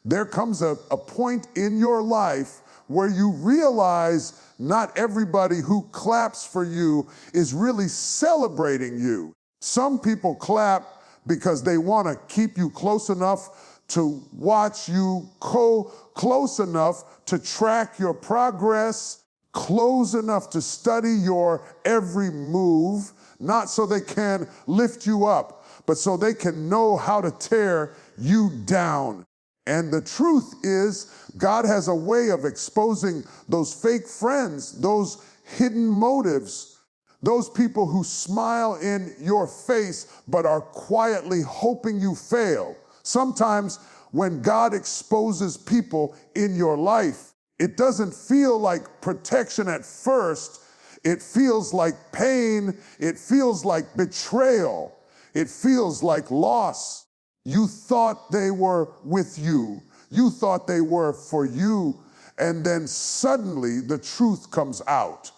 There comes a point in your life where you realize not everybody who claps for you is really celebrating you. Some people clap because they want to keep you close enough to watch you, close enough to track your progress, close enough to study your every move, not so they can lift you up, but so they can know how to tear you down. And the truth is, God has a way of exposing those fake friends, those hidden motives, those people who smile in your face but are quietly hoping you fail. Sometimes when God exposes people in your life, it doesn't feel like protection at first. It feels like pain. It feels like betrayal. It feels like loss. You thought they were with you. You thought they were for you. And then suddenly the truth comes out.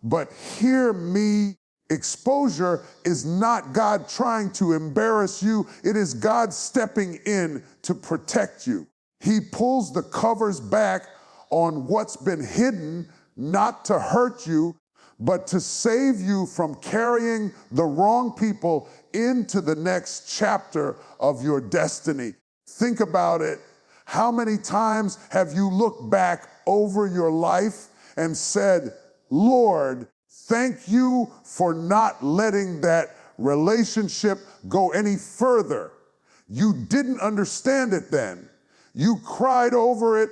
But hear me, exposure is not God trying to embarrass you. It is God stepping in to protect you. He pulls the covers back on what's been hidden, not to hurt you, but to save you from carrying the wrong people into the next chapter of your destiny. Think about it. How many times have you looked back over your life and said, Lord, thank you for not letting that relationship go any further. You didn't understand it then. You cried over it.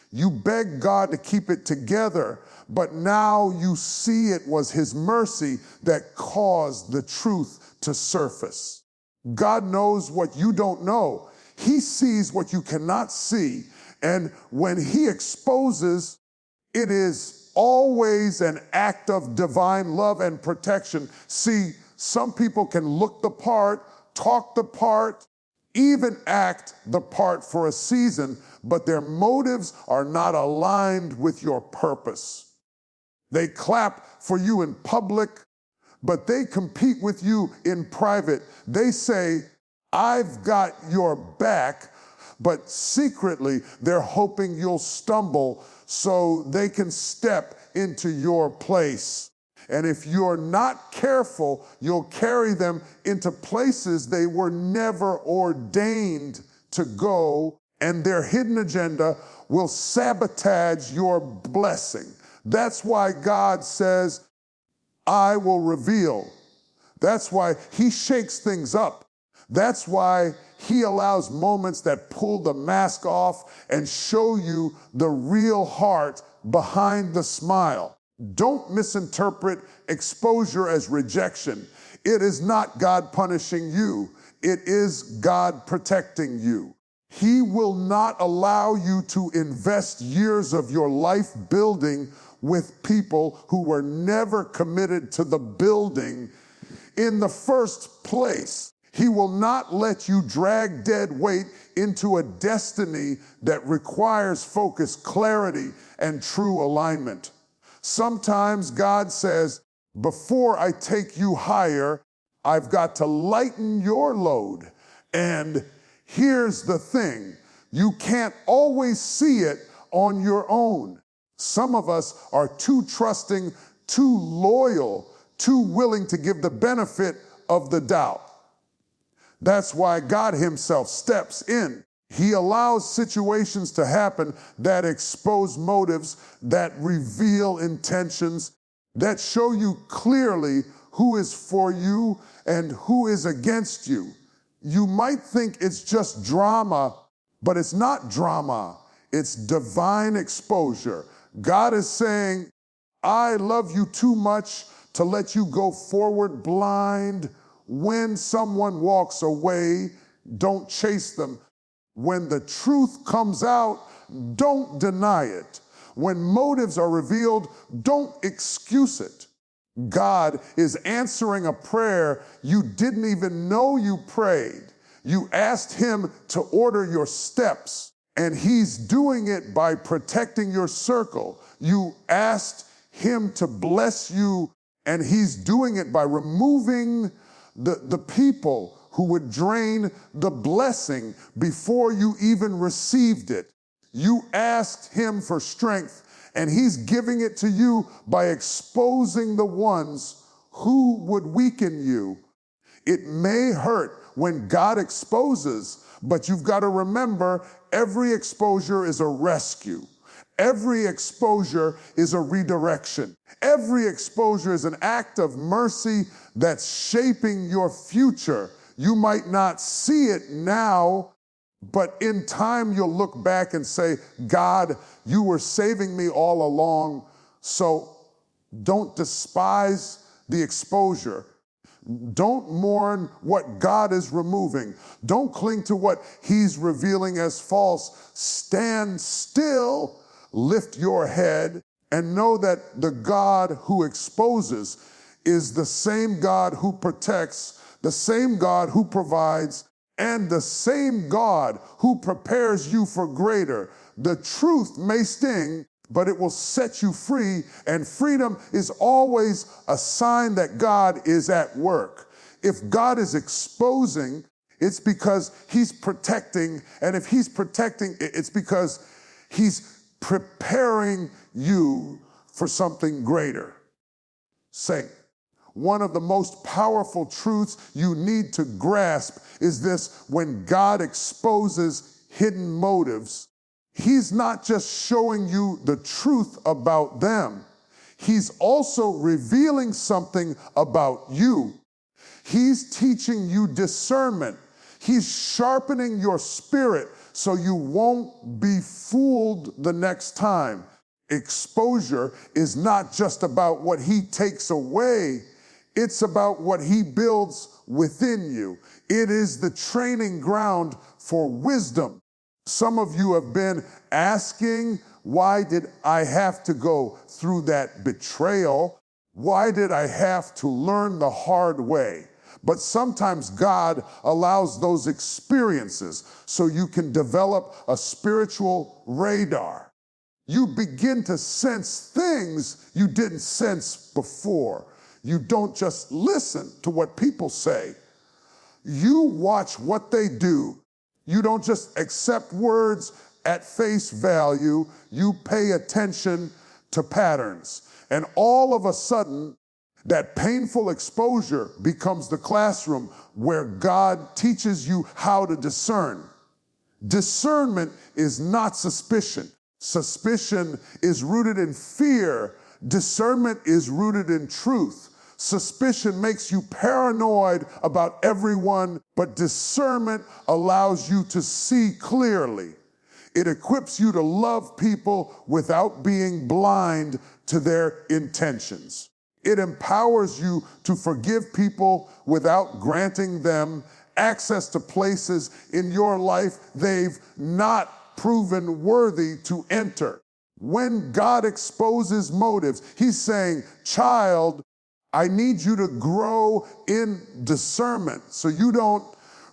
You begged God to keep it together, but now you see it was His mercy that caused the truth to surface. God knows what you don't know. He sees what you cannot see, and when He exposes, it is always an act of divine love and protection. See, some people can look the part, talk the part, even act the part for a season, but their motives are not aligned with your purpose. They clap for you in public, but they compete with you in private. They say, I've got your back, but secretly they're hoping you'll stumble so they can step into your place. And if you're not careful, you'll carry them into places they were never ordained to go, and their hidden agenda will sabotage your blessing. That's why God says, I will reveal. That's why He shakes things up. That's why He allows moments that pull the mask off and show you the real heart behind the smile. Don't misinterpret exposure as rejection. It is not God punishing you. It is God protecting you. He will not allow you to invest years of your life building with people who were never committed to the building in the first place. He will not let you drag dead weight into a destiny that requires focus, clarity, and true alignment. Sometimes God says, before I take you higher, I've got to lighten your load. And here's the thing, you can't always see it on your own. Some of us are too trusting, too loyal, too willing to give the benefit of the doubt. That's why God Himself steps in. He allows situations to happen that expose motives, that reveal intentions, that show you clearly who is for you and who is against you. You might think it's just drama, but it's not drama. It's divine exposure. God is saying, I love you too much to let you go forward blind. When someone walks away, don't chase them. When the truth comes out, don't deny it. When motives are revealed, don't excuse it. God is answering a prayer you didn't even know you prayed. You asked Him to order your steps, and He's doing it by protecting your circle. You asked Him to bless you, and He's doing it by removing the people who would drain the blessing before you even received it. You asked him for strength, and he's giving it to you by exposing the ones who would weaken you. It may hurt when God exposes, but you've got to remember every exposure is a rescue. Every exposure is a redirection. Every exposure is an act of mercy that's shaping your future. You might not see it now, but in time you'll look back and say, God, you were saving me all along. So don't despise the exposure. Don't mourn what God is removing. Don't cling to what he's revealing as false. Stand still, lift your head, and know that the God who exposes is the same God who protects, the same God who provides, and the same God who prepares you for greater. The truth may sting, but it will set you free, and freedom is always a sign that God is at work. If God is exposing, it's because he's protecting, and if he's protecting, it's because he's preparing you for something greater. Saint, one of the most powerful truths you need to grasp is this: when God exposes hidden motives, he's not just showing you the truth about them. He's also revealing something about you. He's teaching you discernment. He's sharpening your spirit so you won't be fooled the next time. Exposure is not just about what he takes away. It's about what he builds within you. It is the training ground for wisdom. Some of you have been asking, why did I have to go through that betrayal? Why did I have to learn the hard way? But sometimes God allows those experiences so you can develop a spiritual radar. You begin to sense things you didn't sense before. You don't just listen to what people say. You watch what they do. You don't just accept words at face value. You pay attention to patterns. And all of a sudden, that painful exposure becomes the classroom where God teaches you how to discern. Discernment is not suspicion. Suspicion is rooted in fear. Discernment is rooted in truth. Suspicion makes you paranoid about everyone, but discernment allows you to see clearly. It equips you to love people without being blind to their intentions. It empowers you to forgive people without granting them access to places in your life they've not proven worthy to enter. When God exposes motives, he's saying, child, I need you to grow in discernment so you don't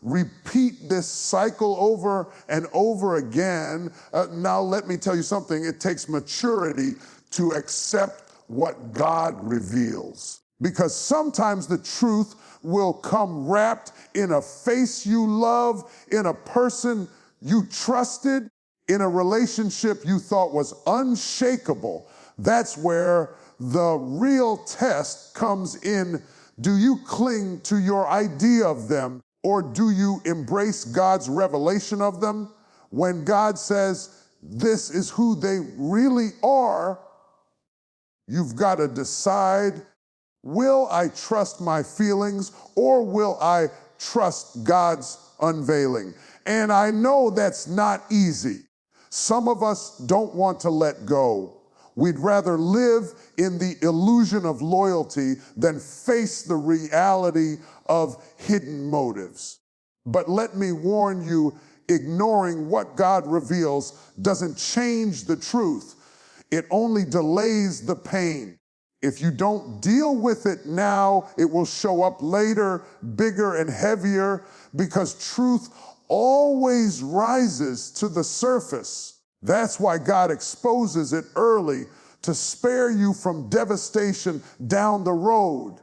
repeat this cycle over and over again. Now, let me tell you something. It takes maturity to accept what God reveals, because sometimes the truth will come wrapped in a face you love, in a person you trusted, in a relationship you thought was unshakable. That's where the real test comes in. Do you cling to your idea of them, or do you embrace God's revelation of them? When God says, this is who they really are, you've got to decide, will I trust my feelings, or will I trust God's unveiling? And I know that's not easy. Some of us don't want to let go. We'd rather live in the illusion of loyalty than face the reality of hidden motives. But let me warn you, ignoring what God reveals doesn't change the truth. It only delays the pain. If you don't deal with it now, it will show up later, bigger and heavier, because truth always rises to the surface. That's why God exposes it early, to spare you from devastation down the road.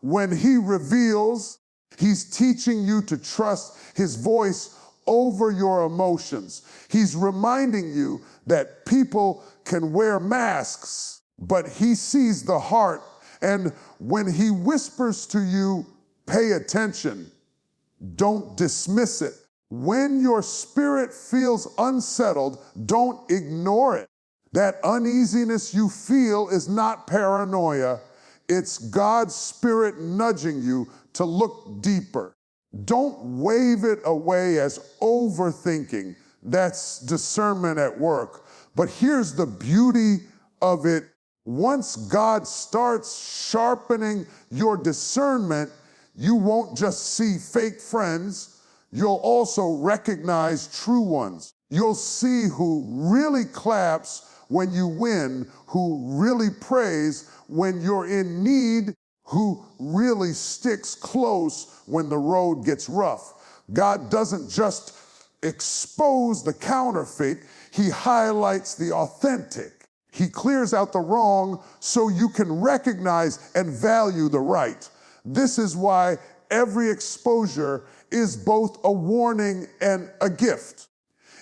When he reveals, He's teaching you to trust his voice over your emotions. He's reminding you that people can wear masks, but he sees the heart. And when he whispers to you, pay attention, don't dismiss it. When your spirit feels unsettled, don't ignore it. That uneasiness you feel is not paranoia. It's God's Spirit nudging you to look deeper. Don't wave it away as overthinking. That's discernment at work. But here's the beauty of it. Once God starts sharpening your discernment, you won't just see fake friends, you'll also recognize true ones. You'll see who really claps when you win, who really prays when you're in need, who really sticks close when the road gets rough. God doesn't just expose the counterfeit, he highlights the authentic. He clears out the wrong so you can recognize and value the right. This is why every exposure is both a warning and a gift.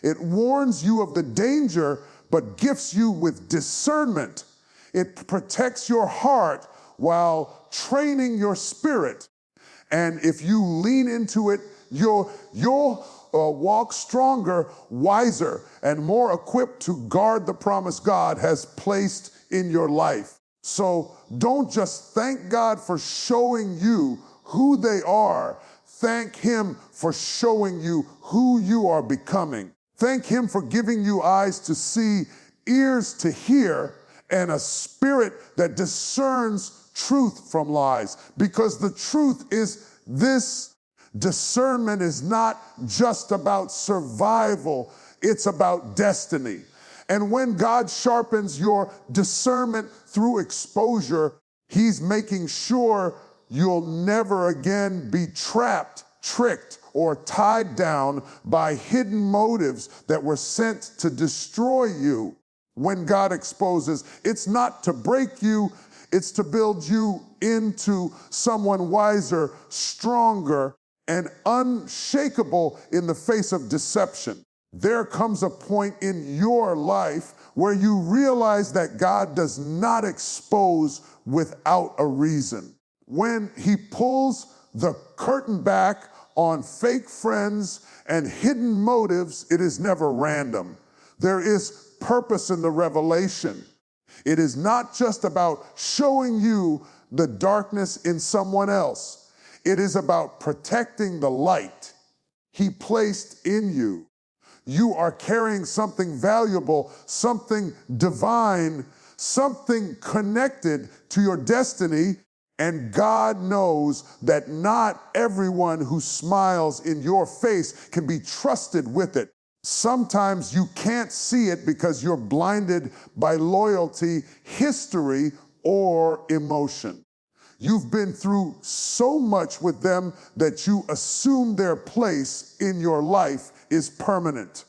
It warns you of the danger, but gifts you with discernment. It protects your heart while training your spirit. And if you lean into it, you'll walk stronger, wiser, and more equipped to guard the promise God has placed in your life. So don't just thank God for showing you who they are. Thank him for showing you who you are becoming. Thank him for giving you eyes to see, ears to hear, and a spirit that discerns truth from lies. Because the truth is this: discernment is not just about survival, it's about destiny. And when God sharpens your discernment through exposure, he's making sure you'll never again be trapped, tricked, or tied down by hidden motives that were sent to destroy you. When God exposes, it's not to break you, it's to build you into someone wiser, stronger, and unshakable in the face of deception. There comes a point in your life where you realize that God does not expose without a reason. When he pulls the curtain back on fake friends and hidden motives, it is never random. There is purpose in the revelation. It is not just about showing you the darkness in someone else. It is about protecting the light he placed in you. You are carrying something valuable, something divine, something connected to your destiny, and God knows that not everyone who smiles in your face can be trusted with it. Sometimes you can't see it because you're blinded by loyalty, history, or emotion. You've been through so much with them that you assume their place in your life is permanent.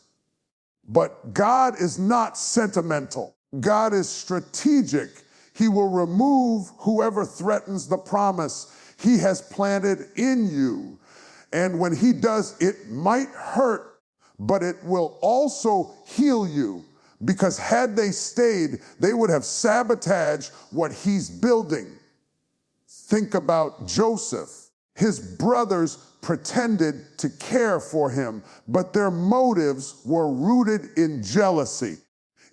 But God is not sentimental. God is strategic. He will remove whoever threatens the promise he has planted in you. And when he does, it might hurt, but it will also heal you. Because had they stayed, they would have sabotaged what he's building. Think about Joseph. His brothers pretended to care for him, but their motives were rooted in jealousy.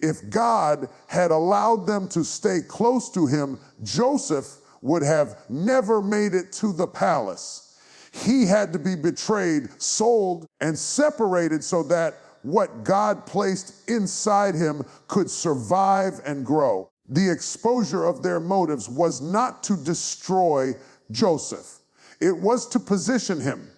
If God had allowed them to stay close to him, Joseph would have never made it to the palace. He had to be betrayed, sold, and separated so that what God placed inside him could survive and grow. The exposure of their motives was not to destroy Joseph. It was to position him.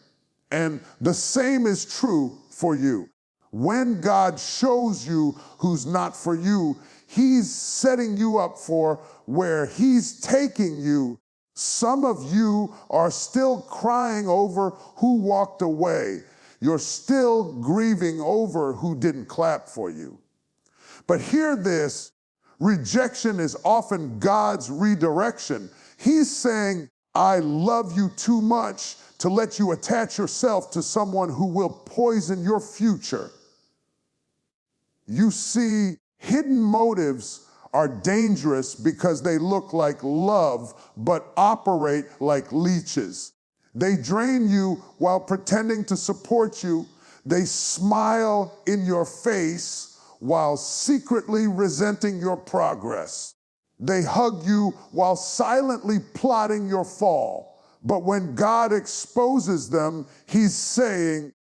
And the same is true for you. When God shows you who's not for you, he's setting you up for where he's taking you. Some of you are still crying over who walked away. You're still grieving over who didn't clap for you. But hear this, rejection is often God's redirection. He's saying, I love you too much to let you attach yourself to someone who will poison your future. You see, hidden motives are dangerous because they look like love but operate like leeches. They drain you while pretending to support you. They smile in your face while secretly resenting your progress. They hug you while silently plotting your fall. But when God exposes them, He's saying,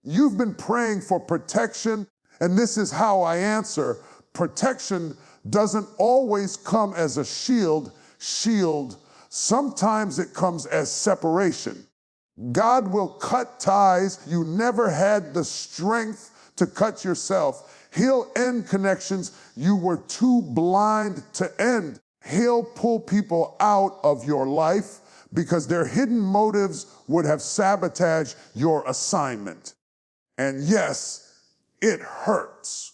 "You've been praying for protection, and this is how I answer." Protection doesn't always come as a shield. Sometimes it comes as separation. God will cut ties you never had the strength to cut yourself. He'll end connections you were too blind to end. He'll pull people out of your life because their hidden motives would have sabotaged your assignment. And yes, it hurts.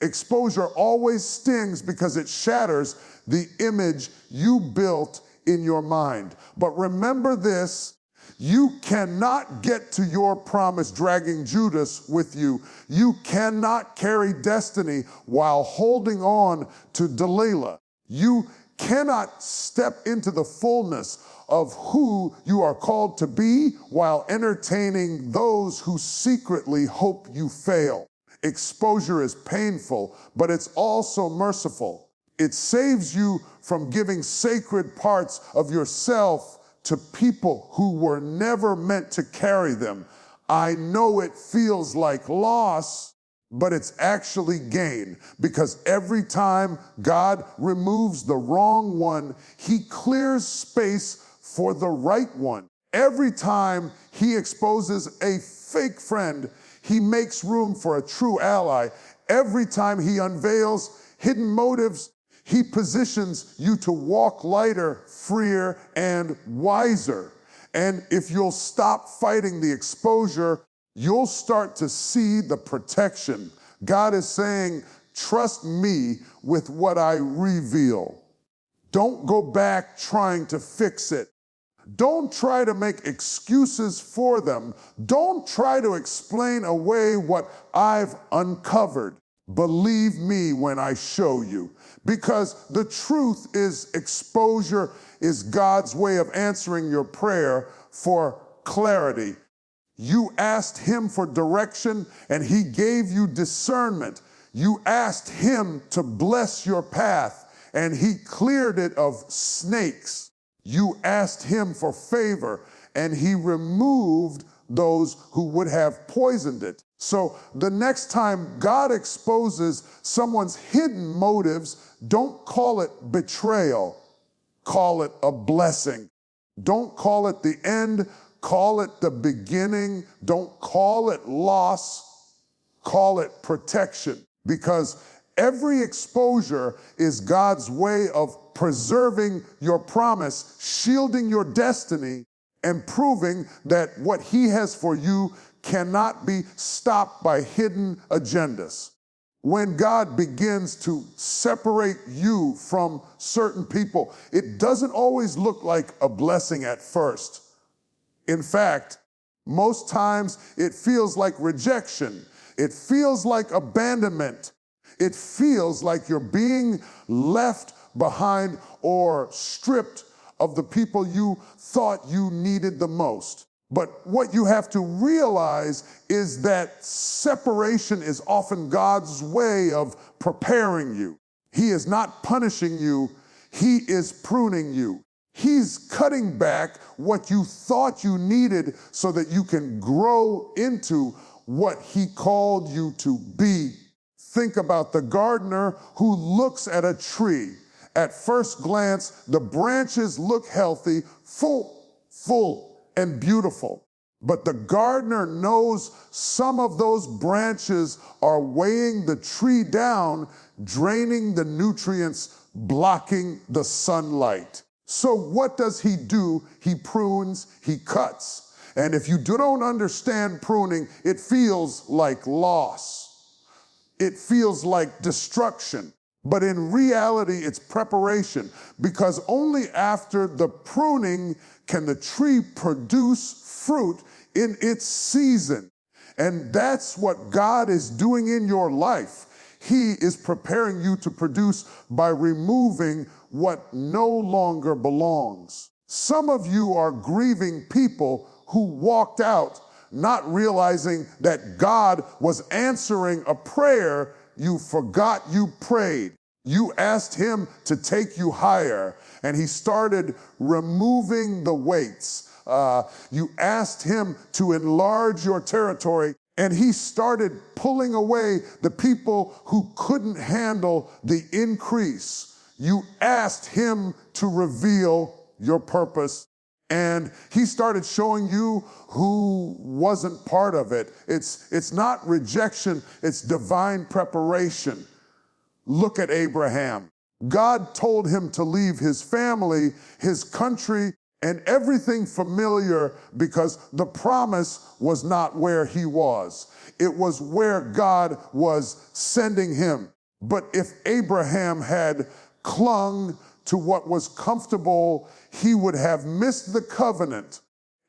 Exposure always stings because it shatters the image you built in your mind. But remember this, you cannot get to your promise dragging Judas with you. You cannot carry destiny while holding on to Delilah. You cannot step into the fullness of who you are called to be while entertaining those who secretly hope you fail. Exposure is painful, but it's also merciful. It saves you from giving sacred parts of yourself to people who were never meant to carry them. I know it feels like loss, but it's actually gain, because every time God removes the wrong one, He clears space for the right one. Every time He exposes a fake friend, He makes room for a true ally. Every time He unveils hidden motives, He positions you to walk lighter, freer, and wiser. And if you'll stop fighting the exposure, you'll start to see the protection. God is saying, trust me with what I reveal. Don't go back trying to fix it. Don't try to make excuses for them. Don't try to explain away what I've uncovered. Believe me when I show you. Because the truth is, exposure is God's way of answering your prayer for clarity. You asked Him for direction, and He gave you discernment. You asked Him to bless your path, and He cleared it of snakes. You asked Him for favor, and He removed those who would have poisoned it. So the next time God exposes someone's hidden motives, don't call it betrayal. Call it a blessing. Don't call it the end. Call it the beginning. Don't call it loss. Call it protection. Because every exposure is God's way of preserving your promise, shielding your destiny, and proving that what He has for you cannot be stopped by hidden agendas. When God begins to separate you from certain people, it doesn't always look like a blessing at first. In fact, most times it feels like rejection. It feels like abandonment. It feels like you're being left behind or stripped of the people you thought you needed the most. But what you have to realize is that separation is often God's way of preparing you. He is not punishing you. He is pruning you. He's cutting back what you thought you needed so that you can grow into what He called you to be. Think about the gardener who looks at a tree. At first glance, the branches look healthy, full, and beautiful. But the gardener knows some of those branches are weighing the tree down, draining the nutrients, blocking the sunlight. So what does he do? He prunes, he cuts. And if you don't understand pruning, it feels like loss. It feels like destruction. But in reality, it's preparation, because only after the pruning can the tree produce fruit in its season. And that's what God is doing in your life. He is preparing you to produce by removing what no longer belongs. Some of you are grieving people who walked out, not realizing that God was answering a prayer you forgot you prayed. You asked him to take you higher, and he started removing the weights. You asked him to enlarge your territory, and he started pulling away the people who couldn't handle the increase. You asked him to reveal your purpose, and he started showing you who wasn't part of it. It's not rejection, it's divine preparation. Look at Abraham. God told him to leave his family, his country, and everything familiar, because the promise was not where he was. It was where God was sending him. But if Abraham had clung to what was comfortable, he would have missed the covenant.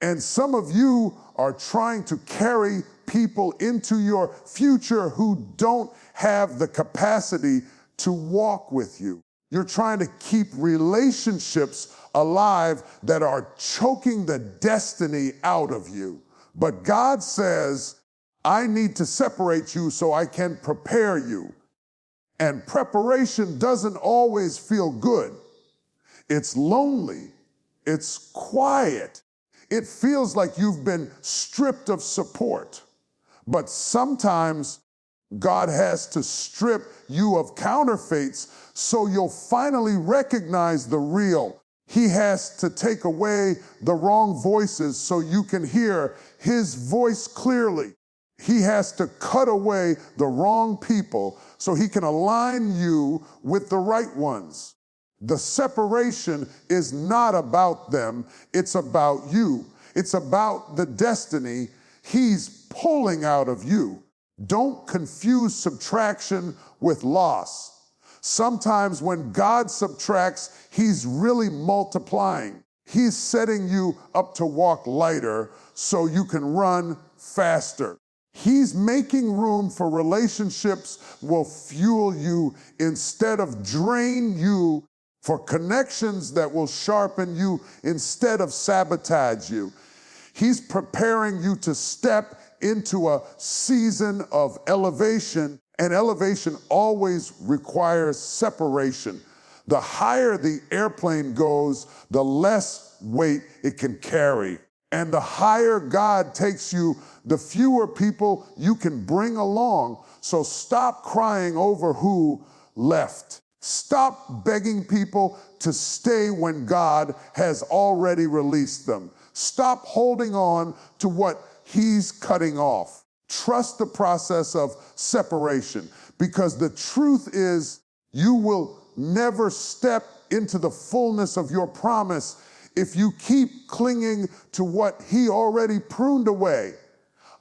And some of you are trying to carry people into your future who don't have the capacity to walk with you. You're trying to keep relationships alive that are choking the destiny out of you. But God says, I need to separate you so I can prepare you. And preparation doesn't always feel good. It's lonely. It's quiet. It feels like you've been stripped of support. But sometimes God has to strip you of counterfeits so you'll finally recognize the real. He has to take away the wrong voices so you can hear his voice clearly. He has to cut away the wrong people so he can align you with the right ones. The separation is not about them, it's about you. It's about the destiny he's pulling out of you. Don't confuse subtraction with loss. Sometimes when God subtracts, he's really multiplying. He's setting you up to walk lighter so you can run faster. He's making room for relationships will fuel you instead of drain you, for connections that will sharpen you instead of sabotage you. He's preparing you to step into a season of elevation, and elevation always requires separation. The higher the airplane goes, the less weight it can carry. And the higher God takes you, the fewer people you can bring along. So stop crying over who left. Stop begging people to stay when God has already released them. Stop holding on to what he's cutting off. Trust the process of separation, because the truth is you will never step into the fullness of your promise if you keep clinging to what he already pruned away.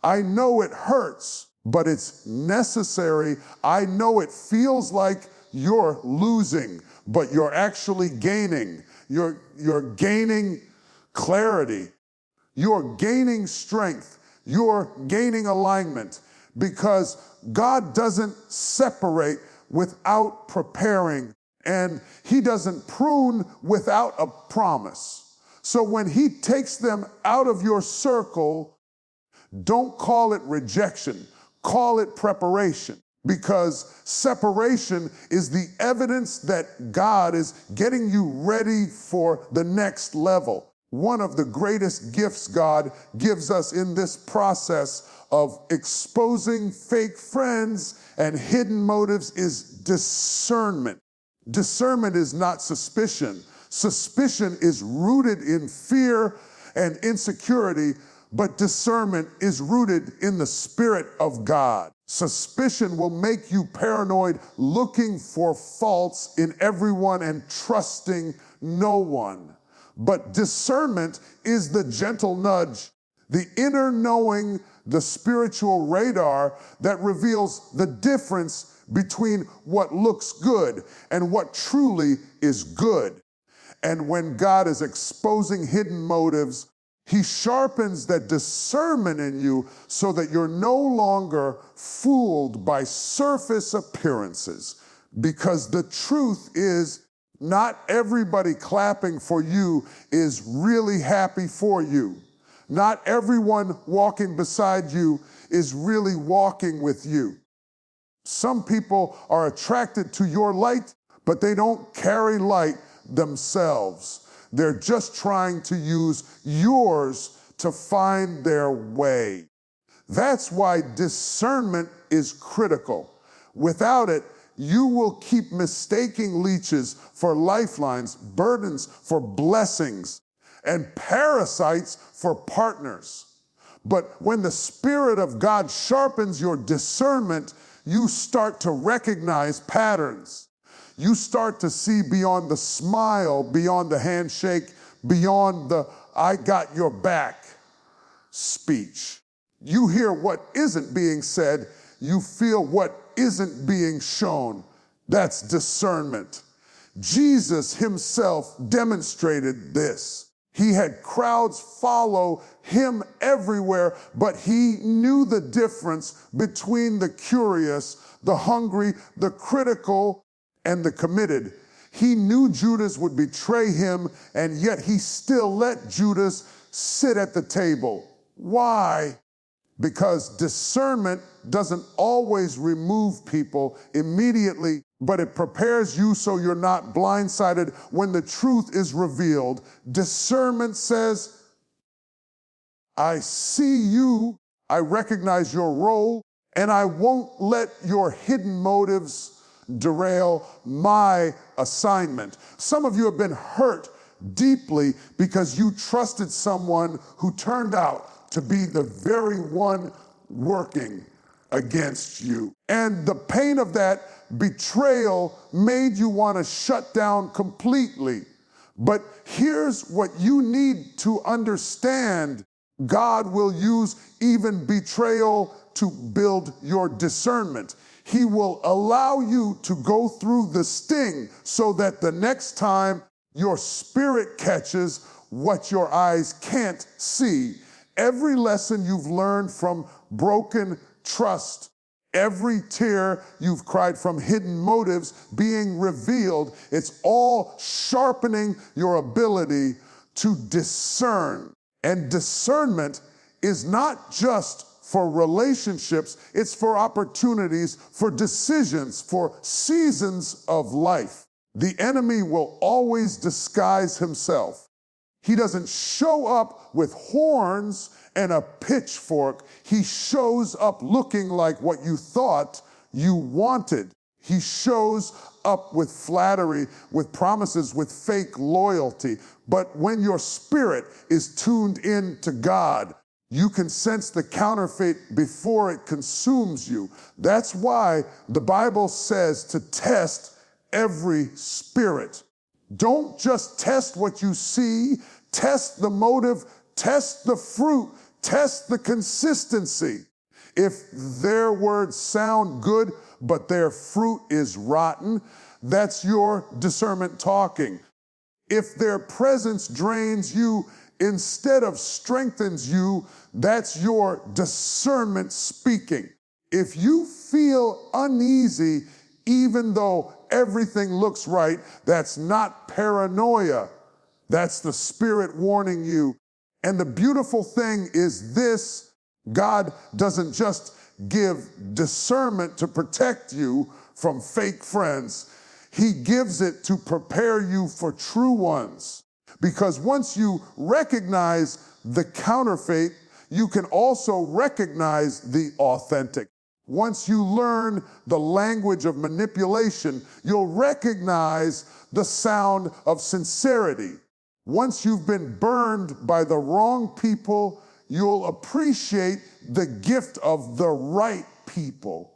I know it hurts, but it's necessary. I know it feels like you're losing, but you're actually gaining. You're gaining clarity. You're gaining strength. You're gaining alignment, because God doesn't separate without preparing, and he doesn't prune without a promise. So when he takes them out of your circle, don't call it rejection, call it preparation. Because separation is the evidence that God is getting you ready for the next level. One of the greatest gifts God gives us in this process of exposing fake friends and hidden motives is discernment. Discernment is not suspicion. Suspicion is rooted in fear and insecurity, but discernment is rooted in the Spirit of God. Suspicion will make you paranoid, looking for faults in everyone and trusting no one. But discernment is the gentle nudge, the inner knowing, the spiritual radar that reveals the difference between what looks good and what truly is good. And when God is exposing hidden motives, he sharpens that discernment in you so that you're no longer fooled by surface appearances. Because the truth is, not everybody clapping for you is really happy for you. Not everyone walking beside you is really walking with you. Some people are attracted to your light, but they don't carry light themselves. They're just trying to use yours to find their way. That's why discernment is critical. Without it, you will keep mistaking leeches for lifelines, burdens for blessings, and parasites for partners. But when the Spirit of God sharpens your discernment, you start to recognize patterns. You start to see beyond the smile, beyond the handshake, beyond the "I got your back" speech. You hear what isn't being said. You feel what isn't being shown. That's discernment. Jesus himself demonstrated this. He had crowds follow him everywhere, but he knew the difference between the curious, the hungry, the critical, and the committed. He knew Judas would betray him, and yet he still let Judas sit at the table. Why? Because discernment doesn't always remove people immediately, but it prepares you so you're not blindsided when the truth is revealed. Discernment says, I see you, I recognize your role, and I won't let your hidden motives derail my assignment. Some of you have been hurt deeply because you trusted someone who turned out to be the very one working against you. And the pain of that betrayal made you want to shut down completely. But here's what you need to understand. God will use even betrayal to build your discernment. He will allow you to go through the sting so that the next time your spirit catches what your eyes can't see. Every lesson you've learned from broken trust, every tear you've cried from hidden motives being revealed, it's all sharpening your ability to discern. And discernment is not just for relationships, it's for opportunities, for decisions, for seasons of life. The enemy will always disguise himself. He doesn't show up with horns and a pitchfork. He shows up looking like what you thought you wanted. He shows up with flattery, with promises, with fake loyalty. But when your spirit is tuned in to God, you can sense the counterfeit before it consumes you. That's why the Bible says to test every spirit. Don't just test what you see, test the motive, test the fruit, test the consistency. If their words sound good, but their fruit is rotten, that's your discernment talking. If their presence drains you instead of strengthens you, that's your discernment speaking. If you feel uneasy, even though everything looks right, that's not paranoia. That's the Spirit warning you. And the beautiful thing is this: God doesn't just give discernment to protect you from fake friends. He gives it to prepare you for true ones. Because once you recognize the counterfeit, you can also recognize the authentic. Once you learn the language of manipulation, you'll recognize the sound of sincerity. Once you've been burned by the wrong people, you'll appreciate the gift of the right people.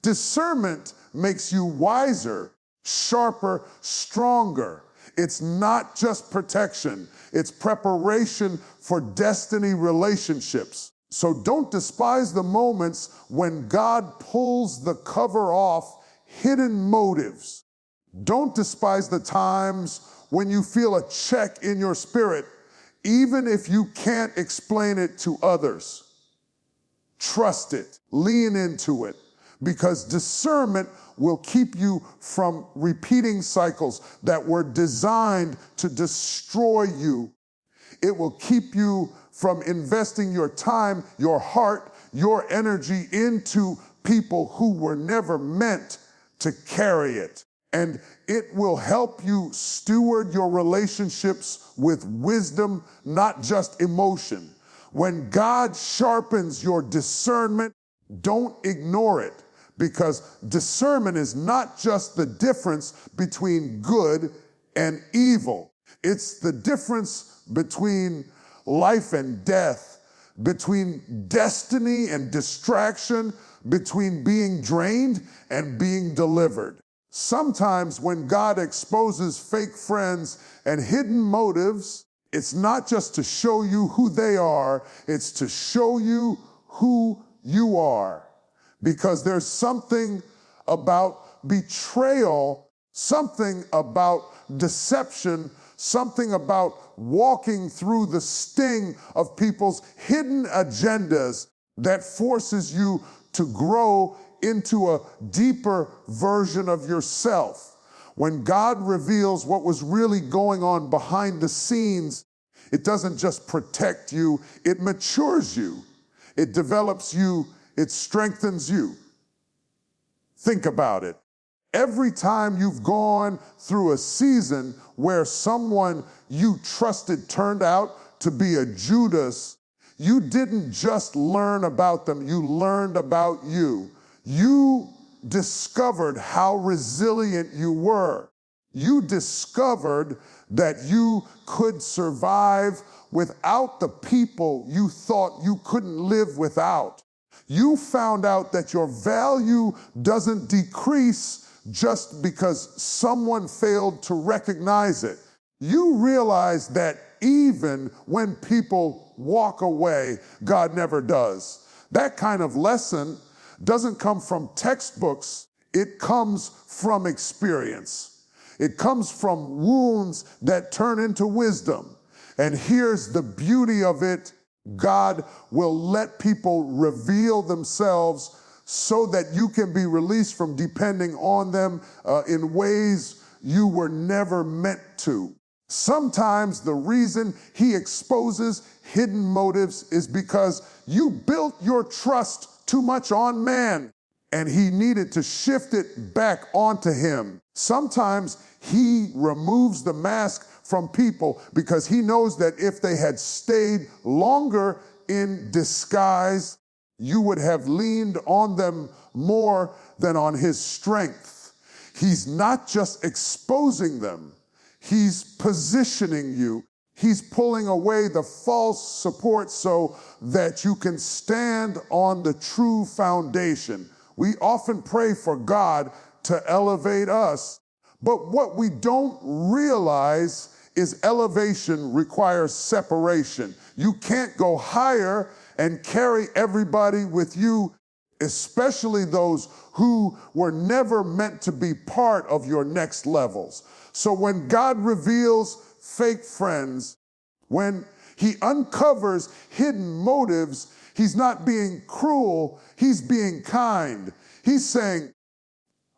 Discernment makes you wiser, sharper, stronger. It's not just protection, it's preparation for destiny relationships. So don't despise the moments when God pulls the cover off hidden motives. Don't despise the times when you feel a check in your spirit, even if you can't explain it to others. Trust it, lean into it, because discernment will keep you from repeating cycles that were designed to destroy you. It will keep you from investing your time, your heart, your energy into people who were never meant to carry it. And it will help you steward your relationships with wisdom, not just emotion. When God sharpens your discernment, don't ignore it, because discernment is not just the difference between good and evil. It's the difference between life and death, between destiny and distraction, between being drained and being delivered. Sometimes when God exposes fake friends and hidden motives, it's not just to show you who they are, it's to show you who you are. Because there's something about betrayal, something about deception, something about walking through the sting of people's hidden agendas that forces you to grow into a deeper version of yourself. When God reveals what was really going on behind the scenes, it doesn't just protect you, it matures you. It develops you, it strengthens you. Think about it. Every time you've gone through a season where someone you trusted turned out to be a Judas, you didn't just learn about them, you learned about you. You discovered how resilient you were. You discovered that you could survive without the people you thought you couldn't live without. You found out that your value doesn't decrease just because someone failed to recognize it. You realize that even when people walk away, God never does. That kind of lesson doesn't come from textbooks, it comes from experience. It comes from wounds that turn into wisdom. And here's the beauty of it: God will let people reveal themselves so that you can be released from depending on them in ways you were never meant to. Sometimes the reason He exposes hidden motives is because you built your trust too much on man, and He needed to shift it back onto Him. Sometimes He removes the mask from people because He knows that if they had stayed longer in disguise, you would have leaned on them more than on His strength. He's not just exposing them, He's positioning you. He's pulling away the false support so that you can stand on the true foundation. We often pray for God to elevate us, but what we don't realize is elevation requires separation. You can't go higher and carry everybody with you, especially those who were never meant to be part of your next levels. So when God reveals fake friends, when He uncovers hidden motives, He's not being cruel, He's being kind. He's saying,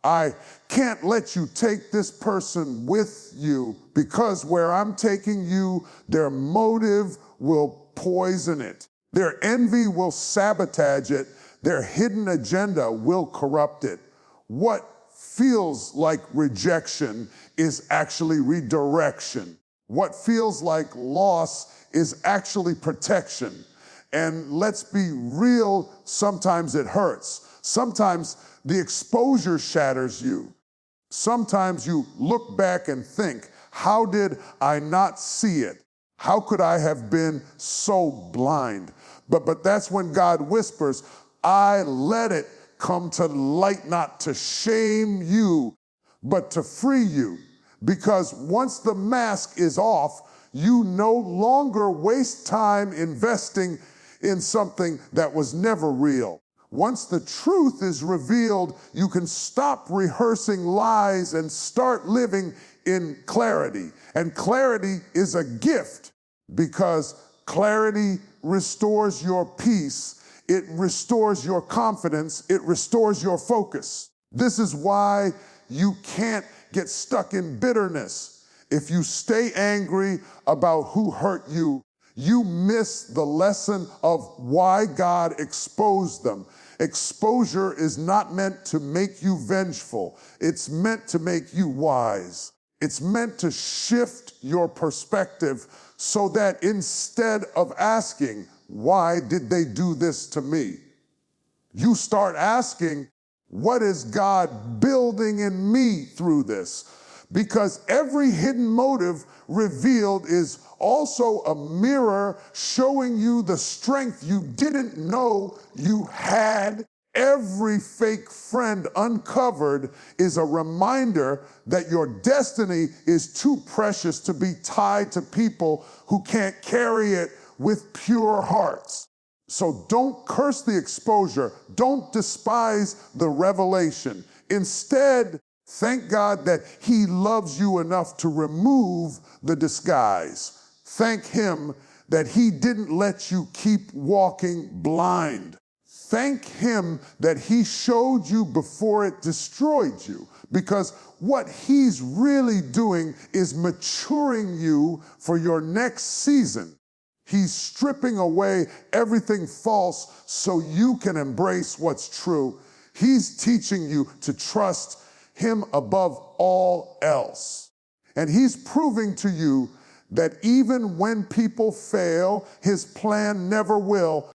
I can't let you take this person with you because where I'm taking you, their motive will poison it. Their envy will sabotage it. Their hidden agenda will corrupt it. What feels like rejection is actually redirection. What feels like loss is actually protection. And let's be real, sometimes it hurts. Sometimes the exposure shatters you. Sometimes you look back and think, how did I not see it? How could I have been so blind? But that's when God whispers, I let it come to light, not to shame you, but to free you. Because once the mask is off, you no longer waste time investing in something that was never real. Once the truth is revealed, you can stop rehearsing lies and start living in clarity. And clarity is a gift because clarity restores your peace. It restores your confidence. It restores your focus. This is why you can't get stuck in bitterness. If you stay angry about who hurt you, you miss the lesson of why God exposed them. Exposure is not meant to make you vengeful. It's meant to make you wise. It's meant to shift your perspective so that instead of asking, why did they do this to me? You start asking, what is God building in me through this? Because every hidden motive revealed is also a mirror showing you the strength you didn't know you had. Every fake friend uncovered is a reminder that your destiny is too precious to be tied to people who can't carry it with pure hearts. So don't curse the exposure. Don't despise the revelation. Instead, thank God that He loves you enough to remove the disguise. Thank Him that He didn't let you keep walking blind. Thank Him that He showed you before it destroyed you, because what He's really doing is maturing you for your next season. He's stripping away everything false so you can embrace what's true. He's teaching you to trust Him above all else. And He's proving to you that even when people fail, His plan never will,